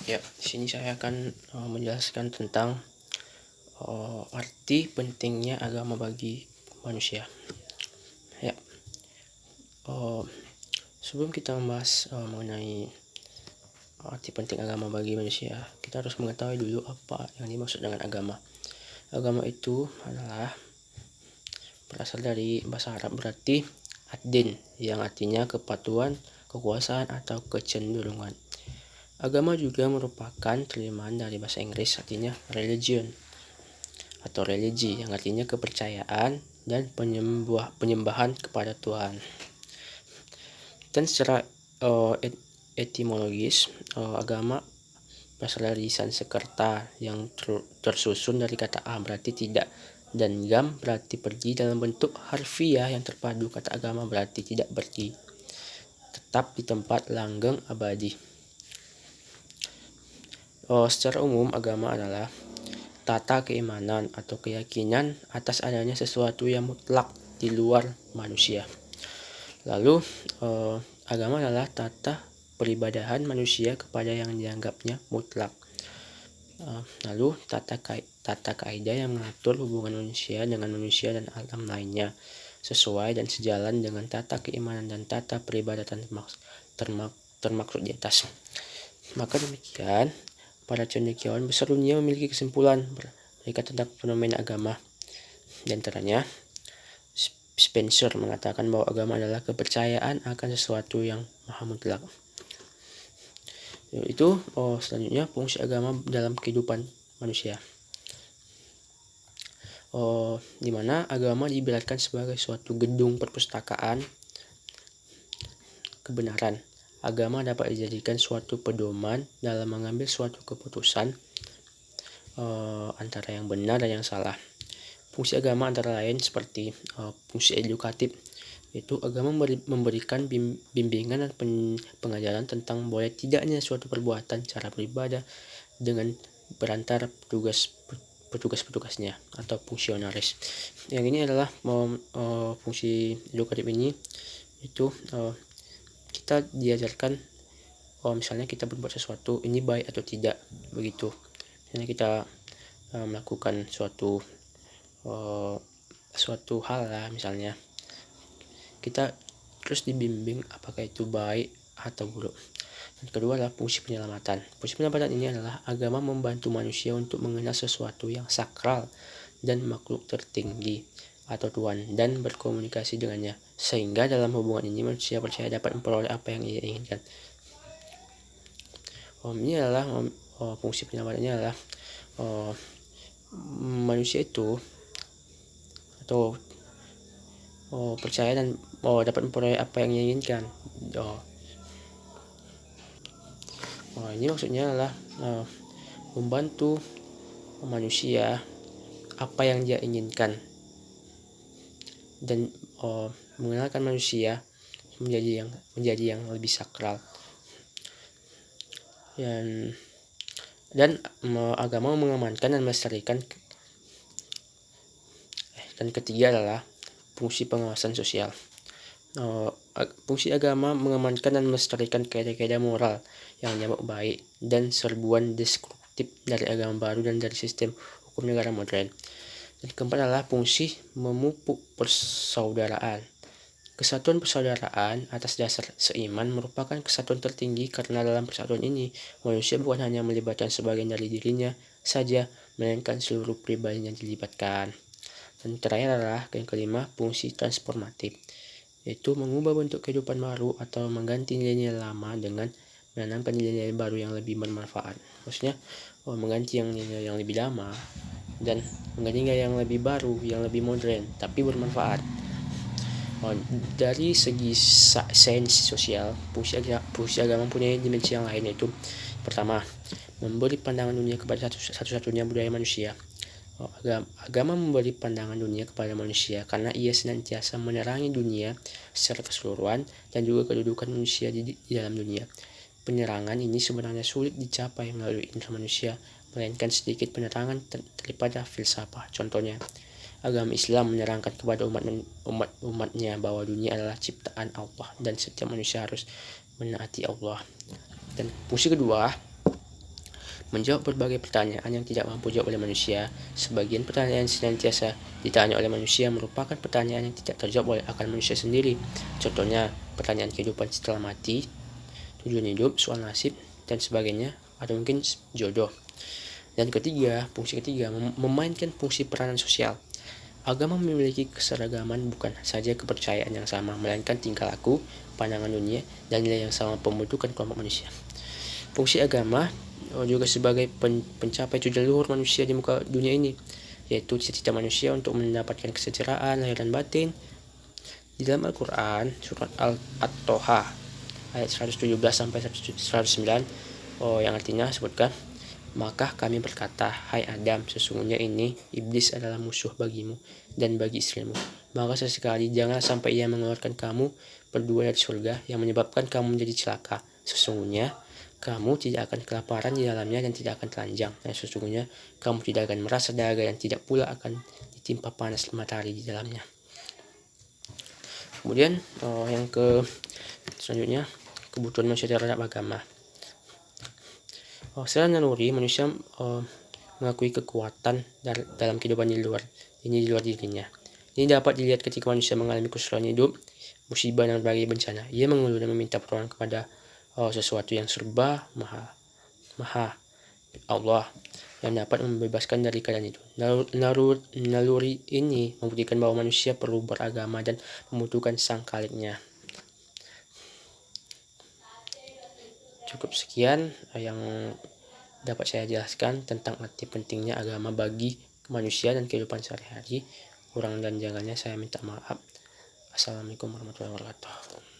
Ya, di sini saya akan menjelaskan tentang arti pentingnya agama bagi manusia. Ya, uh, sebelum kita membahas mengenai arti penting agama bagi manusia, kita harus mengetahui dulu apa yang dimaksud dengan agama. Agama itu adalah berasal dari bahasa Arab, berarti ad-din, yang artinya kepatuhan, kekuasaan, atau kecenderungan. Agama juga merupakan terjemahan dari bahasa Inggris, artinya religion atau religi, yang artinya kepercayaan dan penyembahan kepada Tuhan. Dan secara etimologis, agama berasal dari Sanskerta yang tersusun dari kata a berarti tidak, dan gam berarti pergi. Dalam bentuk harfiah yang terpadu, kata agama berarti tidak pergi, tetap di tempat langgeng abadi. Secara umum, agama adalah tata keimanan atau keyakinan atas adanya sesuatu yang mutlak di luar manusia. Lalu, agama adalah tata peribadahan manusia kepada yang dianggapnya mutlak. Lalu, tata kaidah yang mengatur hubungan manusia dengan manusia dan alam lainnya, sesuai dan sejalan dengan tata keimanan dan tata peribadatan termaksud di atas. Maka demikian, para cendekiawan besar dunia memiliki kesimpulan mereka tentang fenomena agama. Di antaranya, Spencer mengatakan bahwa agama adalah kepercayaan akan sesuatu yang maha mutlak. Itu selanjutnya fungsi agama dalam kehidupan manusia. Di mana agama diibaratkan sebagai suatu gedung perpustakaan kebenaran. Agama dapat dijadikan suatu pedoman dalam mengambil suatu keputusan antara yang benar dan yang salah. Fungsi agama antara lain seperti fungsi edukatif, yaitu agama memberikan bimbingan dan pengajaran tentang boleh tidaknya suatu perbuatan, cara beribadah dengan berantara petugas-petugasnya atau fungsionaris. Yang ini adalah fungsi edukatif ini itu kita diajarkan misalnya kita berbuat sesuatu ini baik atau tidak, begitu. Misalnya kita melakukan suatu hal lah, misalnya kita terus dibimbing apakah itu baik atau buruk. Dan kedua adalah fungsi penyelamatan. Fungsi penyelamatan ini adalah agama membantu manusia untuk mengenal sesuatu yang sakral dan makhluk tertinggi atau Tuhan dan berkomunikasi dengannya, sehingga dalam hubungan ini manusia percaya dapat memperoleh apa yang ia inginkan. Ini adalah fungsi penyelamatannya adalah manusia itu atau percaya dan dapat memperoleh apa yang ia inginkan. Ini maksudnya adalah membantu manusia apa yang dia inginkan dan mengenalkan manusia menjadi yang lebih sakral. Dan agama mengamankan dan melestarikan. Dan ketiga adalah fungsi pengawasan sosial. Fungsi agama mengamankan dan melestarikan kaidah-kaidah moral yang dianggap baik dan serbuan destruktif dari agama baru dan dari sistem hukum negara modern. Dan keempat adalah fungsi memupuk persaudaraan. Kesatuan persaudaraan atas dasar seiman merupakan kesatuan tertinggi, karena dalam persatuan ini manusia bukan hanya melibatkan sebagian dari dirinya saja, melainkan seluruh pribadinya dilibatkan. Dan terakhir adalah yang kelima, fungsi transformatif, yaitu mengubah bentuk kehidupan baru atau mengganti nilai-nilai lama dengan menanamkan nilai-nilai baru yang lebih bermanfaat. Maksudnya mengganti yang nilai yang lebih lama dan mengganti nilai yang lebih baru, yang lebih modern tapi bermanfaat. Dari segi sains sosial, fungsi agama punya dimensi yang lain, yaitu pertama, memberi pandangan dunia kepada satu-satunya budaya manusia. Agama memberi pandangan dunia kepada manusia karena ia senantiasa menerangi dunia secara keseluruhan dan juga kedudukan manusia di dalam dunia. Penerangan ini sebenarnya sulit dicapai melalui indera manusia, melainkan sedikit penerangan daripada filsafat. Contohnya, agama Islam menerangkan kepada umatnya bahwa dunia adalah ciptaan Allah dan setiap manusia harus menaati Allah. Dan fungsi kedua menjawab berbagai pertanyaan yang tidak mampu dijawab oleh manusia. Sebagian pertanyaan yang senantiasa ditanya oleh manusia merupakan pertanyaan yang tidak terjawab oleh akal manusia sendiri. Contohnya, pertanyaan kehidupan setelah mati, tujuan hidup, soal nasib, dan sebagainya, atau mungkin jodoh. Dan fungsi ketiga, memainkan fungsi peranan sosial. Agama memiliki keseragaman bukan saja kepercayaan yang sama, melainkan tingkah laku, pandangan dunia, dan nilai yang sama pembentukan kelompok manusia. Fungsi agama juga sebagai pencapai tujuan luhur manusia di muka dunia ini, yaitu cita-cita manusia untuk mendapatkan kesejahteraan lahir dan batin. Di dalam Al-Quran, surat At-Toha ayat 117 sampai 109, yang artinya sebutkan, maka kami berkata, hai Adam, sesungguhnya ini iblis adalah musuh bagimu dan bagi istrimu. Maka sesekali jangan sampai ia mengeluarkan kamu berdua dari surga yang menyebabkan kamu menjadi celaka. Sesungguhnya kamu tidak akan kelaparan di dalamnya dan tidak akan telanjang. Dan sesungguhnya kamu tidak akan merasa dahaga dan tidak pula akan ditimpa panas matahari di dalamnya. Kemudian yang selanjutnya, kebutuhan manusia terhadap agama. Secara naluri manusia mengakui kekuatan dalam kehidupan di luar dirinya. Ini dapat dilihat ketika manusia mengalami kesulitan hidup, musibah dan berbagai bencana. Ia mengeluh dan meminta pertolongan kepada sesuatu yang serba maha Allah yang dapat membebaskan dari keadaan itu. Naluri ini membuktikan bahwa manusia perlu beragama dan membutuhkan sang Khaliknya. Cukup sekian yang dapat saya jelaskan tentang arti pentingnya agama bagi manusia dan kehidupan sehari-hari. Kurang dan jangannya saya minta maaf. Assalamualaikum warahmatullahi wabarakatuh.